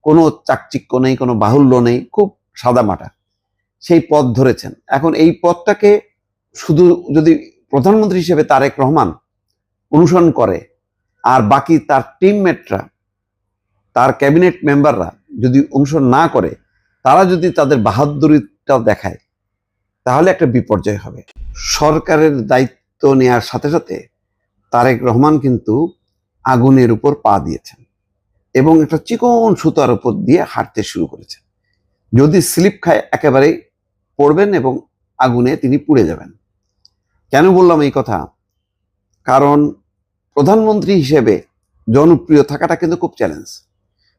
কোনো চাকচিক্য নেই, কোনো বাহুল্য নেই, খুব সাদামাটা সেই পথ ধরেছেন। এখন এই পথটাকে শুধু যদি প্রধানমন্ত্রী হিসেবে তারেক রহমান অনুসরণ করে আর বাকি তার টিমমেটরা, তার ক্যাবিনেট মেম্বাররা যদি অনুসরণ না করে, তারা যদি তাদের বাহাদুরিটাও দেখায়, তাহলে একটা বিপর্যয় হবে। সরকারের দায়িত্ব নেওয়ার সাথে সাথে তারেক রহমান কিন্তু আগুনের উপর পা দিয়েছেন এবং একটা চিকন সুতার উপর দিয়ে হাঁটতে শুরু করেছেন। যদি স্লিপ খায় একেবারেই পড়বেন এবং আগুনে তিনি পুড়ে যাবেন। কেন বললাম এই কথা? কারণ প্রধানমন্ত্রী হিসেবে জনপ্রিয় থাকাটা কিন্তু খুব চ্যালেঞ্জ।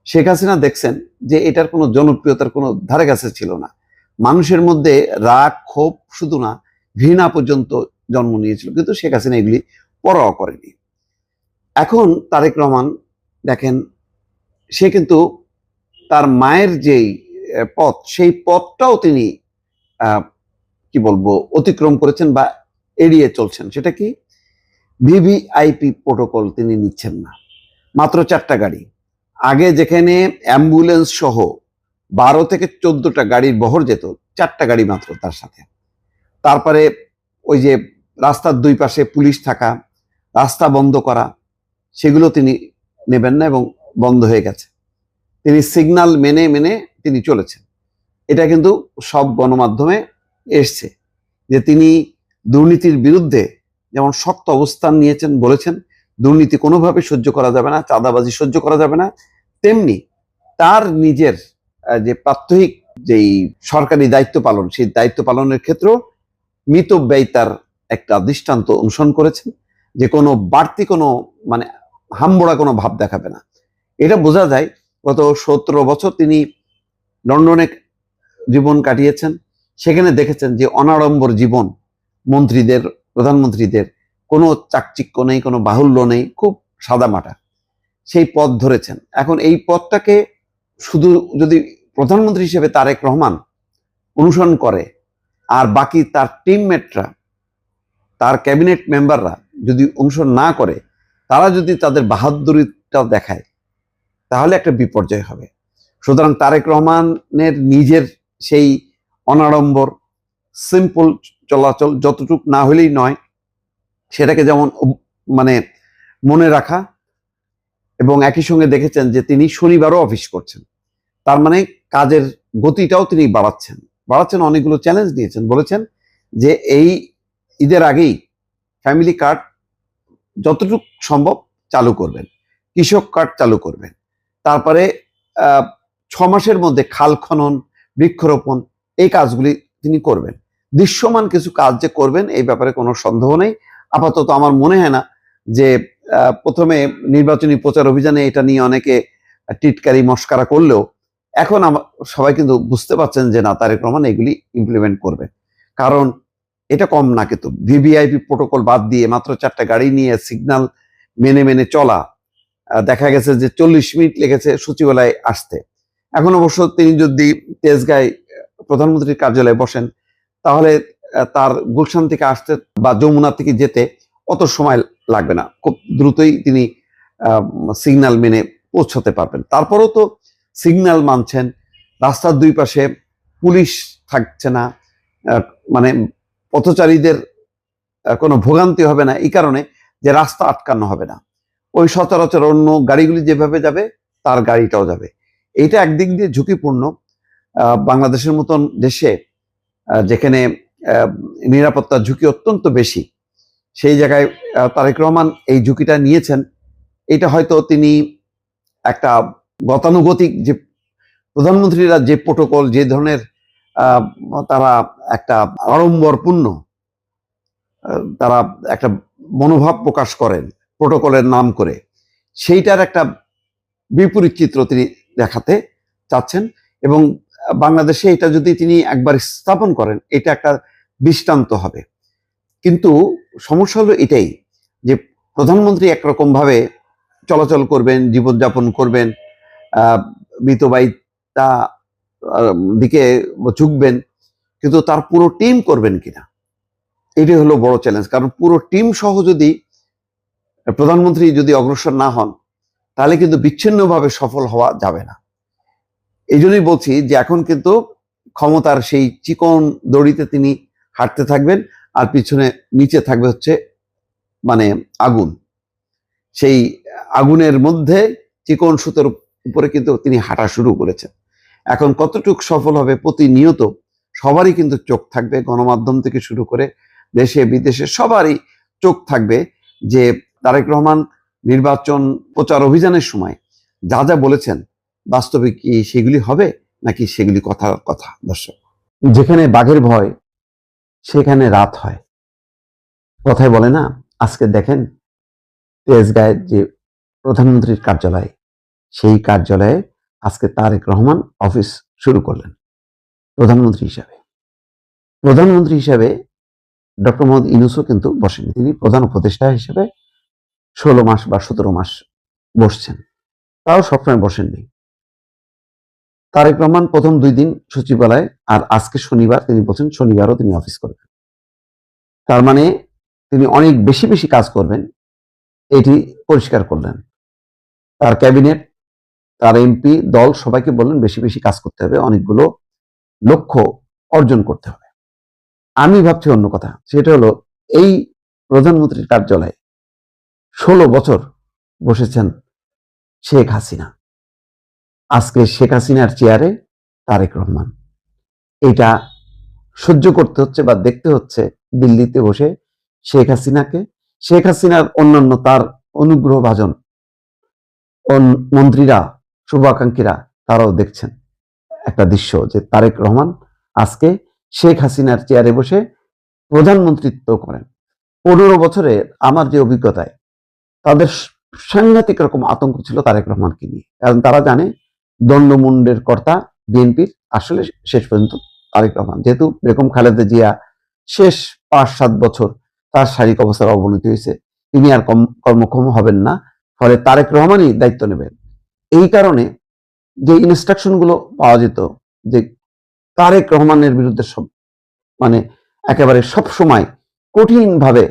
শেখ হাসিনা দেখছেন যে এটার কোনো জনপ্রিয়তার কোনো ধারে কাছে ছিল না। মানুষের মধ্যে রাগ, ক্ষোভ শুধু না, ঘৃণা পর্যন্ত জন্ম নিয়েছিল, কিন্তু শেখ হাসিনা এগুলি পরোয়া করেনি। এখন তারেক রহমান দেখেন, সে কিন্তু তার মায়ের যেই পথ, সেই পথটাও তিনি কি বলবো অতিক্রম করেছেন বা এড়িয়ে চলছেন। সেটা কি? ভিভিআইপি প্রোটোকল তিনি নিচ্ছেন না। মাত্র 4টা গাড়ি। আগে যেখানে অ্যাম্বুলেন্স সহ 12 থেকে 14টা গাড়ির বহর যেত, 4টা গাড়ি মাত্র তার সাথে। তারপরে ওই যে রাস্তার দুই পাশে পুলিশ থাকা, রাস্তা বন্ধ করা, সেগুলো তিনি নেবেন না এবং বন্ধ হয়ে গেছে। তিনি সিগন্যাল মেনে মেনে তিনি চলেছেন। এটা কিন্তু সব গণমাধ্যমে এসছে যে তিনি দুর্নীতির বিরুদ্ধে যেমন শক্ত অবস্থান নিয়েছেন, বলেছেন দুর্নীতি কোনোভাবে সহ্য করা যাবে না, চাঁদাবাজি সহ্য করা যাবে না, তেমনি তার নিজের যে প্রাত্যহিক যেই সরকারি দায়িত্ব পালন, সেই দায়িত্ব পালনের ক্ষেত্রেও মিতব্যয়িতার একটা দৃষ্টান্ত অনুসরণ করেছেন, যে কোনো বাড়তি কোনো মানে হাম্বড়া কোনো ভাব দেখাবে না। এটা বোঝা যায়। গত 17 বছর তিনি লন্ডনে জীবন কাটিয়েছেন। সেখানে দেখেছেন যে অনাড়ম্বর জীবন মন্ত্রীদের, প্রধানমন্ত্রীদের, কোনো চাকচিক্য নেই, কোনো বাহুল্য নেই, খুব সাদামাটা সেই পথ ধরেছেন। এখন এই পথটাকে শুধু যদি প্রধানমন্ত্রী হিসেবে তারেক রহমান অনুসরণ করে আর বাকি তার টিমমেটরা, তার ক্যাবিনেট মেম্বাররা যদি অনুসরণ না করে, তারা যদি তাদের বাহাদুরিটাও দেখায়, তাহলে একটা বিপর্যয় হবে। সুতরাং তারেক রহমানের নিজের সেই অনাড়ম্বর সিম্পল চলাচল যতটুক না হলেই নয়, সেটাকে যেমন মানে মনে রাখা, এবং একই সঙ্গে দেখেছেন যে তিনি শনিবারও অফিস করছেন। তার মানে কাজের গতিটাও তিনি বাড়াচ্ছেন। অনেকগুলো চ্যালেঞ্জ নিয়েছেন, বলেছেন যে এই ঈদের আগেই ফ্যামিলি কার্ড যতটুকু সম্ভব চালু করবেন, কৃষক কার্ড চালু করবেন, তারপরে 6 মাসের মধ্যে খাল খনন, বৃক্ষরোপণ, এই কাজগুলি তিনি করবেন। দৃশ্যমান কিছু কাজ যে করবেন এই ব্যাপারে কোনো সন্দেহ নেই। আপাতত আমার মনে হয় না যে প্রথমে নির্বাচনী প্রচার অভিযানে এটা নিয়ে অনেকে টিটকারি মস্কারা করলেও এখন সবাই কিন্তু বুঝতে পারছেন যে না, তারেক রহমান এগুলি ইমপ্লিমেন্ট করবে। কারণ এটা কম না, কিন্তু ভিভিআইপি প্রোটোকল বাদ দিয়ে মাত্র 4টা গাড়ি নিয়ে সিগন্যাল মেনে মেনে চলা, দেখা গেছে যে 40 মিনিট লেগেছে সচিবালয়ে আসতে। এখন অবশ্য তিনি যদি তেজগাঁয় প্রধানমন্ত্রীর কার্যালয়ে বসেন, তাহলে তার গুলশান থেকে আসতে বা যমুনা থেকে যেতে অত সময় লাগবে না, খুব দ্রুতই তিনি সিগন্যাল মেনে পৌঁছতে পারবেন। তারপরেও তো সিগন্যাল মানছেন, রাস্তার দুই পাশে পুলিশ থাকছে না, মানে পথচারীদের কোনো ভোগান্তি হবে না, এই কারণে যে রাস্তা আটকানো হবে না, ওই সচরাচর অন্য গাড়িগুলি যেভাবে যাবে তার গাড়িটাও যাবে। এইটা একদিক দিয়ে ঝুঁকিপূর্ণ। বাংলাদেশের মতন দেশে যেখানে নিরাপত্তার ঝুঁকি অত্যন্ত বেশি, সেই জায়গায় তারেক রহমান এই ঝুঁকিটা নিয়েছেন। এটা হয়তো তিনি একটা গতানুগতিক যে প্রধানমন্ত্রীরা যে প্রোটোকল, যে ধরনের তারা একটা আড়ম্বরপূর্ণ তারা একটা মনোভাব প্রকাশ করেন প্রোটোকলের নাম করে, সেইটার একটা বিপরীত চিত্র তিনি দেখাতে চাচ্ছেন। এবং বাংলাদেশে এটা যদি তিনি একবার স্থাপন করেন, এটা একটা দৃষ্টান্ত হবে। কিন্তু সমস্যা হলো এটাই যে প্রধানমন্ত্রী একরকম ভাবে চলাচল করবেন, জীবনযাপন করবেন, মিতব্যয়িতা দিকে ঝুঁকবেন, কিন্তু তার পুরো টিম করবেন কিনা, এটাই হলো বড় চ্যালেঞ্জ। কারণ পুরো টিম সহ যদি প্রধানমন্ত্রী যদি অগ্রসর না হন, তাহলে কিন্তু বিচ্ছিন্নভাবে সফল হওয়া যাবে না। এই জন্যই বলছি যে এখন কিন্তু ক্ষমতার সেই চিকন দড়িতে তিনি হাঁটতে থাকবেন, আর পিছনে নিচে থাকবে হচ্ছে মানে আগুন। সেই আগুনের মধ্যে চিকন সুতোর উপরে কিন্তু তিনি হাঁটা শুরু করেছেন। এখন কতটুকু সফল হবে প্রতিনিয়ত সবারই কিন্তু চোখ থাকবে, গণমাধ্যম থেকে শুরু করে দেশে বিদেশে সবারই চোখ থাকবে যে তারেক রহমান নির্বাচন প্রচার অভিযানের সময় যা যা বলেছেন বাস্তবে কি সেগুলি হবে নাকি সেগুলি কথার কথা। দর্শক, যেখানে বাঘের ভয় সেখানে রাত হয়, কথায় বলে না। আজকে দেখেন তেজগাঁয়ের যে প্রধানমন্ত্রীর কার্যালয়, সেই কার্যালয়ে আজকে তারেক রহমান অফিস শুরু করলেন প্রধানমন্ত্রী হিসাবে। প্রধানমন্ত্রী হিসাবে ডক্টর মোহাম্মদ ইউনূসও কিন্তু বসেনি, তিনি প্রধান উপদেষ্টা হিসেবে 16 মাস বা 17 মাস বসছেন, তাও সবসময় বসেননি। তারেক রহমান প্রথম 2 দিন সচিবালয়, আর আজকে শনিবার তিনি বলছেন শনিবারও তিনি অফিস করবেন। তার মানে তিনি অনেক বেশি বেশি কাজ করবেন, এটি পরিষ্কার করলেন। তার ক্যাবিনেট, তার এমপি দল সবাইকে বললেন বেশি বেশি কাজ করতে হবে, অনেকগুলো লক্ষ্য অর্জন করতে হবে। আমি ভাবছি অন্য কথা, সেটা হলো এই প্রধানমন্ত্রীর কার্যালয়ে 16 বছর বসেছেন শেখ হাসিনা, আজকে শেখ হাসিনার চেয়ারে তারেক রহমান। এটা সহ্য করতে হচ্ছে বা দেখতে হচ্ছে দিল্লিতে বসে শেখ হাসিনাকে, শেখ হাসিনার অন্যান্য তার অনুগ্রহভাজন মন্ত্রীরা, শুভাকাঙ্ক্ষীরা, তারাও দেখছেন একটা দৃশ্য যে তারেক রহমান আজকে শেখ হাসিনার চেয়ারে বসে প্রধানমন্ত্রিত্ব করেন। 15 বছরে আমার যে অভিজ্ঞতায় তাদের সাংঘাতিক রকম আতঙ্ক ছিল তারেক রহমানকে নিয়ে, কারণ তারা জানে দণ্ডমুণ্ডের কর্তা বিএনপির আসলে শেষ পর্যন্ত তারেক রহমান। যেহেতু বেগম খালেদা জিয়া শেষ 5-7 বছর তার শারীরিক অবস্থার অবনতি হয়েছে, তিনি আর কর্মক্ষম হবেন না, ফলে তারেক রহমানই দায়িত্ব নেবেন। এই কারণে যে ইনস্ট্রাকশন গুলো পাওয়া যেত যে তারেক রহমানের বিরুদ্ধে সব মানে একেবারে সব সময় কঠিন ভাবে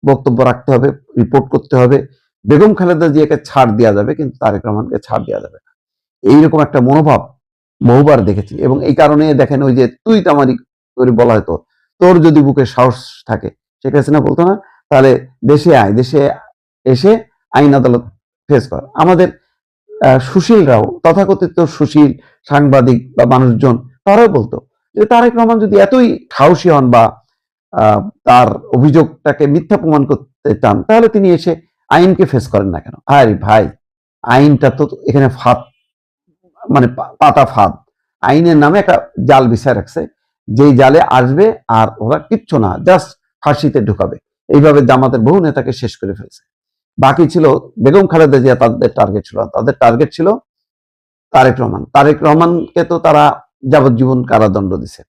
বক্তব্য রাখতে হবে, রিপোর্ট করতে হবে, বেগম খালেদা জিয়াকে ছাড় দেওয়া যাবে কিন্তু তারেক রহমানকে ছাড় দেওয়া যাবে না, এইরকম একটা মনোভাব বহুবার দেখেছি। এবং এই কারণে দেখেন ওই যে তুই তামারি করে বলা হতো, তোর যদি বুকে সাহস থাকে, শেখ হাসিনা বলতো না, তাহলে দেশে আয়, দেশে এসে আইন আদালত ফেস কর। আমাদের সুশীলরাও, তথাকথিত সুশীল সাংবাদিক বা মানুষজন, তারাও বলতো যে তারেক রহমান যদি এতই সাহসী হন বা তার অভিযোগটাকে মিথ্যা প্রমাণ করতে চান, তাহলে তিনি এসে আইনকে ফেস করেন না কেন? আরে ভাই, আইনটা তো এখানে ফাঁদ, মানে পাতা ফাঁদ। আইনের নামে একটা জাল বিছায় রাখছে, যেই জালে আসবে আর ওরা কিচ্ছু না, জাস্ট ফাঁসিতে ঢুকাবে। এইভাবে জামাতের বহু নেতাকে শেষ করে ফেলছে। বাকি ছিল বেগম খালেদা জিয়া, তাদের টার্গেট ছিল, তাদের টার্গেট ছিল তারেক রহমান। তারেক রহমানকে তো তারা যাবজ্জীবন কারাদণ্ড দিছে।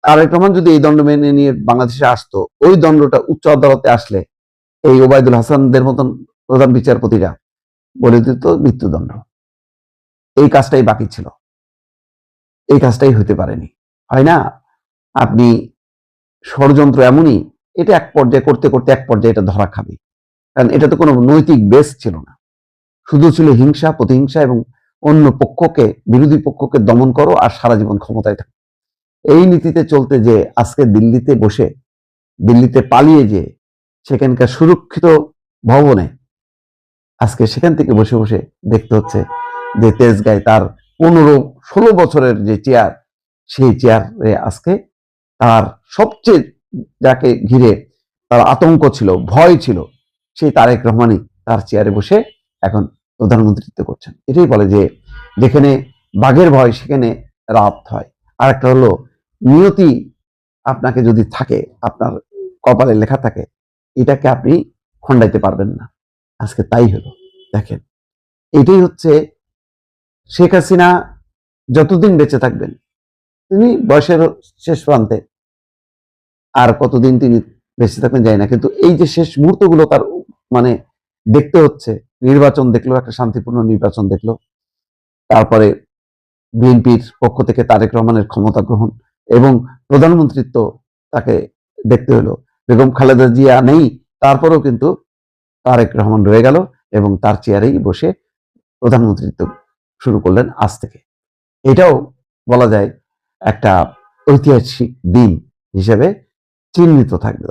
তারেক রহমান যদি এই দণ্ড মেনে নিয়ে বাংলাদেশে আসতো, ওই দণ্ডটা উচ্চ আদালতে আসলে এই ওবায়দুল হাসানদের মতন প্রধান বিচারপতিরা বলে দিত মৃত্যুদণ্ড। এই কাজটাই বাকি ছিল, এই কাজটাই হতে পারেনি। হয় না, আপনি ষড়যন্ত্র এমনই, এটা এক পর্যায়ে করতে করতে এক পর্যায়ে এটা ধরা খাবে, কারণ এটা তো কোনো নৈতিক বেস ছিল না, শুধু ছিল হিংসা, প্রতিহিংসা এবং অন্য পক্ষকে, বিরোধী পক্ষকে দমন করো আর সারা জীবন ক্ষমতায় থাকো। এই নীতিতে চলতে যে আজকে দিল্লিতে বসে, দিল্লিতে পালিয়ে যে সেখানকার সুরক্ষিত ভবনে আজকে সেখান থেকে বসে বসে দেখতে হচ্ছে যে তেজগাঁয় তার 15-16 বছরের যে চেয়ার, সেই চেয়ারে আজকে তার সবচেয়ে যাকে ঘিরে তার আতঙ্ক ছিল, ভয় ছিল, সেই তারেক রহমানই তার চেয়ারে বসে এখন প্রধানমন্ত্রিত্ব করছেন। এটাই বলে যে যেখানে বাঘের ভয় সেখানে রাত হয়। আর একটা হলো নিয়তি আপনাকে যদি থাকে, আপনার কপালে লেখা থাকে, এটাকে আপনি খণ্ডাইতে পারবেন না। আজকে তাই হলো। দেখেন, এটাই হচ্ছে শেখ হাসিনা যতদিন বেঁচে থাকবেন, তিনি বয়সের শেষ প্রান্তে, আর কতদিন তিনি বেঁচে থাকবেন জানি না, কিন্তু এই যে শেষ মুহূর্তগুলো তার মানে দেখতে হচ্ছে, নির্বাচন দেখলো, একটা শান্তিপূর্ণ নির্বাচন দেখলো, তারপরে বিএনপির পক্ষ থেকে তারেক রহমানের ক্ষমতা গ্রহণ এবং প্রধানমন্ত্রিত্ব তাকে দেখতে হলো। বেগম খালেদা জিয়া নেই, তারপরেও কিন্তু তারেক রহমান রয়ে গেল এবং তার চেয়ারেই বসে প্রধানমন্ত্রিত্ব শুরু করলেন আজ থেকে। এটাও বলা যায় একটা ঐতিহাসিক দিন হিসেবে চিহ্নিত থাকবে।